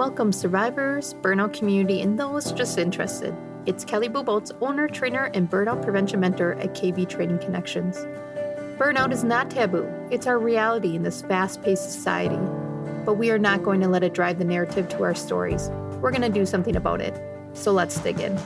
Welcome survivors, burnout community, and those just interested. It's Kelly Bubolz, owner, trainer, and burnout prevention mentor at KB Training Connections. Burnout is not taboo. It's our reality in this fast-paced society. But we are not going to let it drive the narrative to our stories. We're going to do something about it. So let's dig in.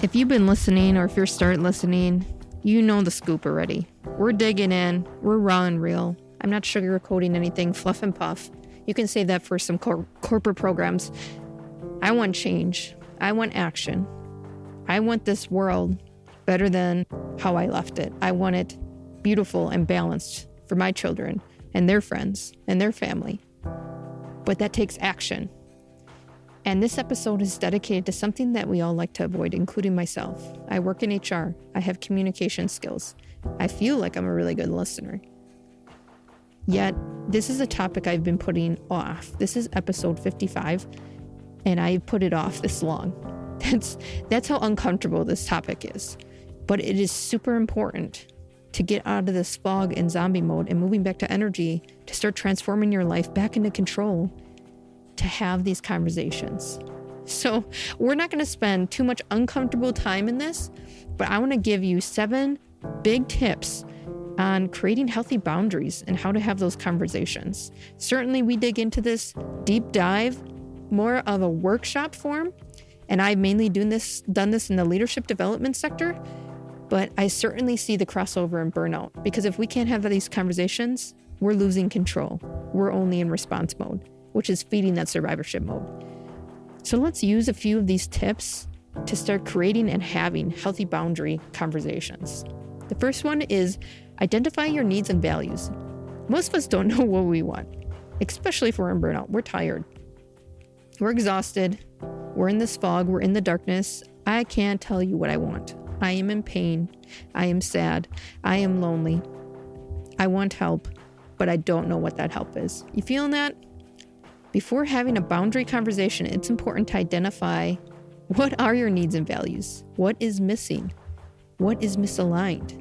If you've been listening or if you're starting listening, you know the scoop already. We're digging in. We're raw and real. I'm not sugarcoating anything, fluff and puff. You can save that for some corporate programs. I want change. I want action. I want this world better than how I left it. I want it beautiful and balanced for my children and their friends and their family. But that takes action. And this episode is dedicated to something that we all like to avoid, including myself. I work in HR. I have communication skills. I feel like I'm a really good listener. Yet, this is a topic I've been putting off. This is episode 55, and I put it off this long. That's how uncomfortable this topic is. But it is super important to get out of this fog and zombie mode and moving back to energy, to start transforming your life back into control, to have these conversations. So we're not going to spend too much uncomfortable time in this, but I want to give you 7 big tips on creating healthy boundaries and how to have those conversations. Certainly we dig into this deep dive, more of a workshop form, and I've mainly done this in the leadership development sector, but I certainly see the crossover in burnout, because if we can't have these conversations, we're losing control. We're only in response mode, which is feeding that survivorship mode. So let's use a few of these tips to start creating and having healthy boundary conversations. The first one is identify your needs and values. Most of us don't know what we want, especially if we're in burnout. We're tired. We're exhausted. We're in this fog. We're in the darkness. I can't tell you what I want. I am in pain. I am sad. I am lonely. I want help, but I don't know what that help is. You feeling that? Before having a boundary conversation, it's important to identify what are your needs and values? What is missing? What is misaligned?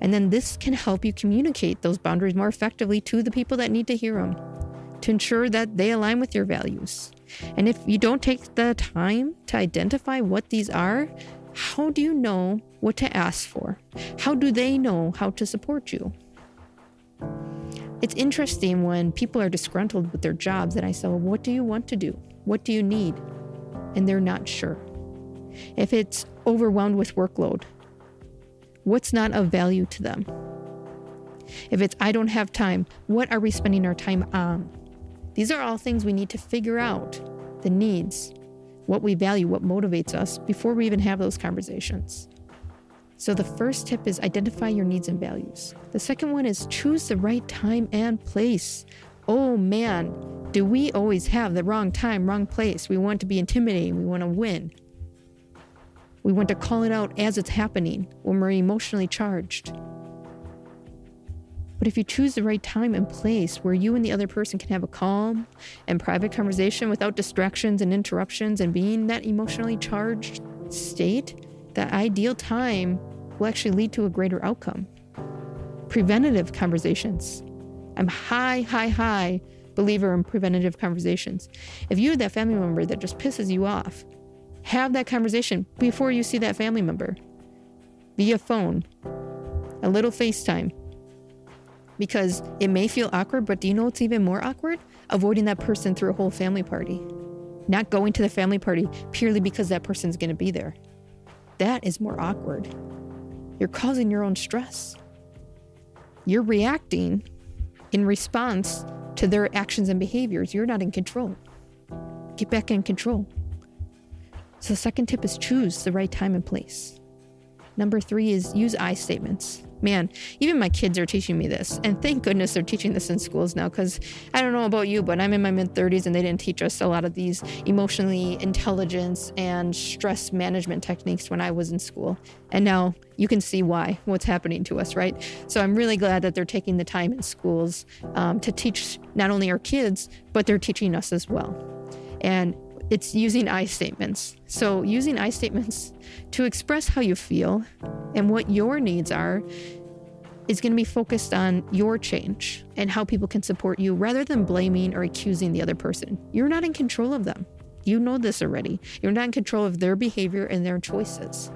And then this can help you communicate those boundaries more effectively to the people that need to hear them, to ensure that they align with your values. And if you don't take the time to identify what these are, how do you know what to ask for? How do they know how to support you? It's interesting when people are disgruntled with their jobs and I say, well, what do you want to do? What do you need? And they're not sure. If it's overwhelmed with workload, what's not of value to them? If it's, I don't have time, what are we spending our time on? These are all things we need to figure out, the needs, what we value, what motivates us before we even have those conversations. So the first tip is identify your needs and values. The second one is choose the right time and place. Oh man, do we always have the wrong time, wrong place? We want to be intimidating. We want to win. We want to call it out as it's happening when we're emotionally charged. But if you choose the right time and place where you and the other person can have a calm and private conversation without distractions and interruptions and being in that emotionally charged state, that ideal time will actually lead to a greater outcome. Preventative conversations. I'm high believer in preventative conversations. If you have that family member that just pisses you off, have that conversation before you see that family member. Via phone, a little FaceTime. Because it may feel awkward, but do you know what's even more awkward? Avoiding that person through a whole family party. Not going to the family party purely because that person's going to be there. That is more awkward. You're causing your own stress. You're reacting in response to their actions and behaviors. You're not in control. Get back in control. So the second tip is choose the right time and place. Number 3 is use I statements. Man, even my kids are teaching me this. And thank goodness they're teaching this in schools now, because I don't know about you, but I'm in my mid-30s and they didn't teach us a lot of these emotionally intelligence and stress management techniques when I was in school. And now you can see what's happening to us, right? So I'm really glad that they're taking the time in schools to teach not only our kids, but they're teaching us as well. And it's using I statements. So using I statements to express how you feel and what your needs are is going to be focused on your change and how people can support you rather than blaming or accusing the other person. You're not in control of them. You know this already. You're not in control of their behavior and their choices.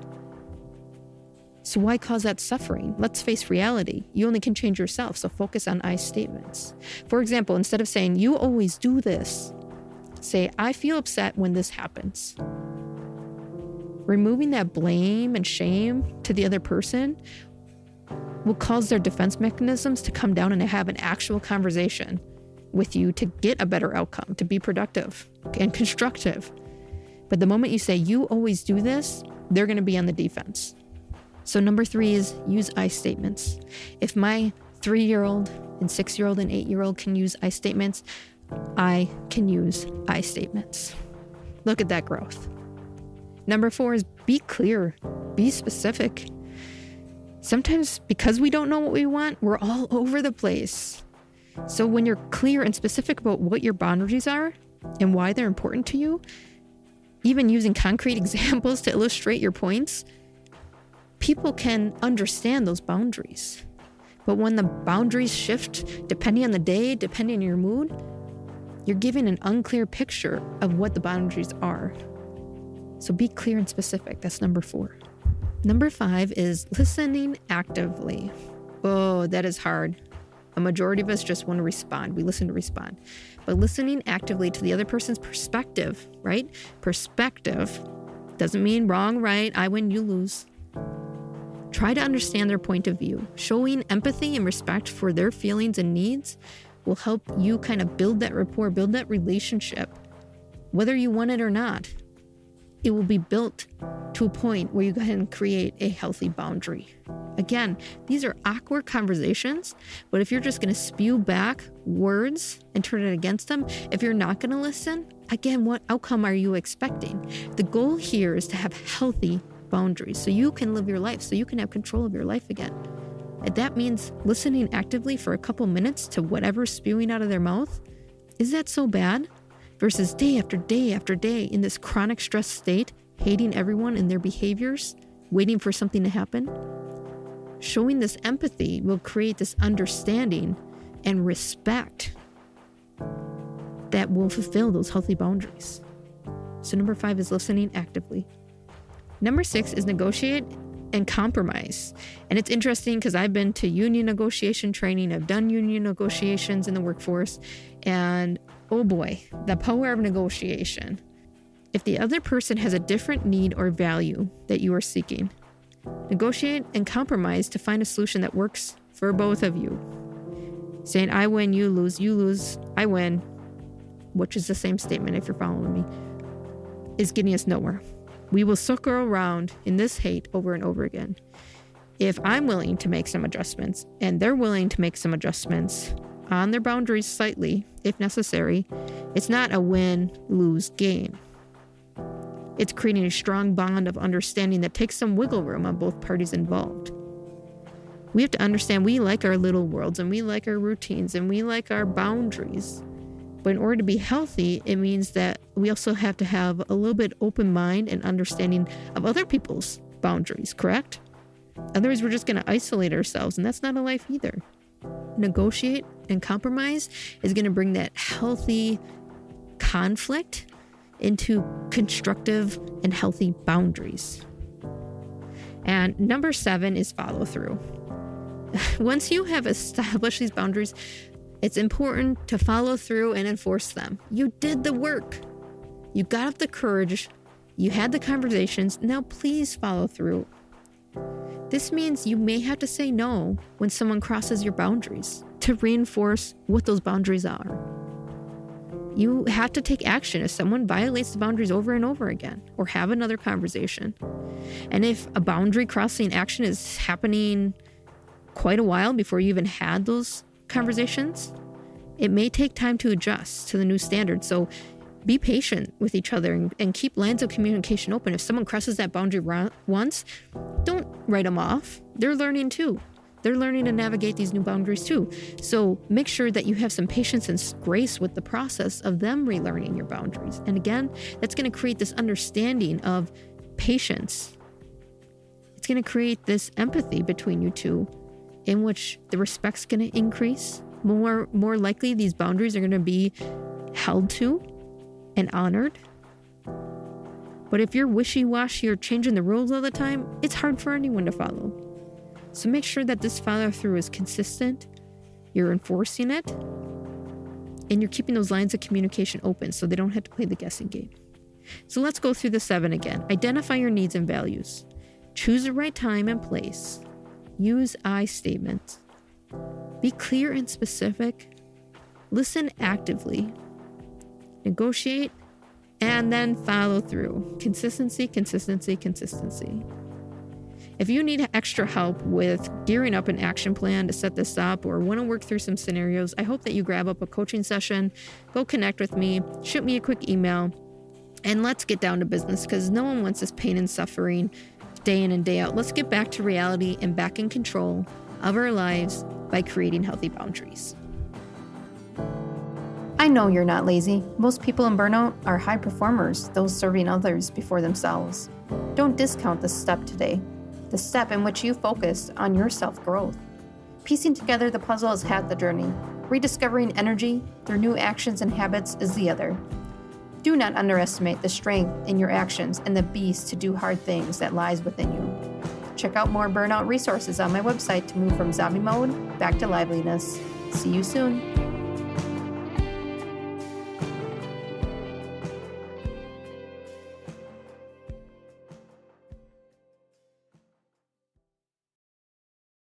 So why cause that suffering? Let's face reality. You only can change yourself, so focus on I statements. For example, instead of saying, you always do this, say, I feel upset when this happens. Removing that blame and shame to the other person will cause their defense mechanisms to come down and have an actual conversation with you to get a better outcome, to be productive and constructive. But the moment you say, you always do this, they're going to be on the defense. So number 3 is use I statements. If my 3-year-old and 6-year-old and 8-year-old can use I statements, I can use I statements. Look at that growth. Number 4 is be clear, be specific. Sometimes because we don't know what we want, we're all over the place. So when you're clear and specific about what your boundaries are and why they're important to you, even using concrete examples to illustrate your points, people can understand those boundaries. But when the boundaries shift, depending on the day, depending on your mood, you're giving an unclear picture of what the boundaries are. So be clear and specific. That's number 4. Number 5 is listening actively. Oh, that is hard. A majority of us just want to respond. We listen to respond. But listening actively to the other person's perspective, right? Perspective doesn't mean wrong, right? I win, you lose. Try to understand their point of view. Showing empathy and respect for their feelings and needs will help you kind of build that rapport, build that relationship, whether you want it or not. It will be built to a point where you go ahead and create a healthy boundary. Again, these are awkward conversations, but if you're just going to spew back words and turn it against them, if you're not going to listen, again, what outcome are you expecting? The goal here is to have healthy boundaries so you can live your life, so you can have control of your life again. And that means listening actively for a couple minutes to whatever's spewing out of their mouth. Is that so bad? Versus day after day after day in this chronic stress state, hating everyone and their behaviors, waiting for something to happen. Showing this empathy will create this understanding and respect that will fulfill those healthy boundaries. So number 5 is listening actively. Number 6 is negotiate and compromise. And it's interesting because I've been to union negotiation training. I've done union negotiations in the workforce. And oh boy, the power of negotiation. If the other person has a different need or value that you are seeking, negotiate and compromise to find a solution that works for both of you. Saying, I win, you lose, I win, which is the same statement if you're following me, is getting us nowhere. We will circle around in this hate over and over again. If I'm willing to make some adjustments and they're willing to make some adjustments on their boundaries slightly, if necessary, it's not a win-lose game. It's creating a strong bond of understanding that takes some wiggle room on both parties involved. We have to understand we like our little worlds and we like our routines and we like our boundaries. But in order to be healthy, it means that we also have to have a little bit open mind and understanding of other people's boundaries, correct? Otherwise, we're just going to isolate ourselves, and that's not a life either. Negotiate and compromise is going to bring that healthy conflict into constructive and healthy boundaries. And number 7 is follow through. Once you have established these boundaries, it's important to follow through and enforce them. You did the work. You got up the courage. You had the conversations. Now please follow through. This means you may have to say no when someone crosses your boundaries to reinforce what those boundaries are. You have to take action if someone violates the boundaries over and over again, or have another conversation. And if a boundary crossing action is happening quite a while before you even had those conversations, it may take time to adjust to the new standard. So be patient with each other and keep lines of communication open. If someone crosses that boundary once, don't write them off. They're learning too. They're learning to navigate these new boundaries too. So make sure that you have some patience and grace with the process of them relearning your boundaries. And again, that's going to create this understanding of patience. It's going to create this empathy between you two, in which the respect's going to increase. More likely, these boundaries are going to be held to and honored. But if you're wishy-washy or changing the rules all the time, it's hard for anyone to follow. So make sure that this follow-through is consistent, you're enforcing it, and you're keeping those lines of communication open so they don't have to play the guessing game. So let's go through the 7 again. Identify your needs and values. Choose the right time and place. Use I statements. Be clear and specific. Listen actively. Negotiate, and then follow through. Consistency, consistency, consistency. If you need extra help with gearing up an action plan to set this up or want to work through some scenarios, I hope that you grab up a coaching session, go connect with me, shoot me a quick email, and let's get down to business because no one wants this pain and suffering day in and day out. Let's get back to reality and back in control of our lives by creating healthy boundaries. I know you're not lazy. Most people in burnout are high performers, those serving others before themselves. Don't discount this step today, the step in which you focus on your self-growth. Piecing together the puzzle is half the journey. Rediscovering energy through new actions and habits is the other. Do not underestimate the strength in your actions and the beast to do hard things that lies within you. Check out more burnout resources on my website to move from zombie mode back to liveliness. See you soon.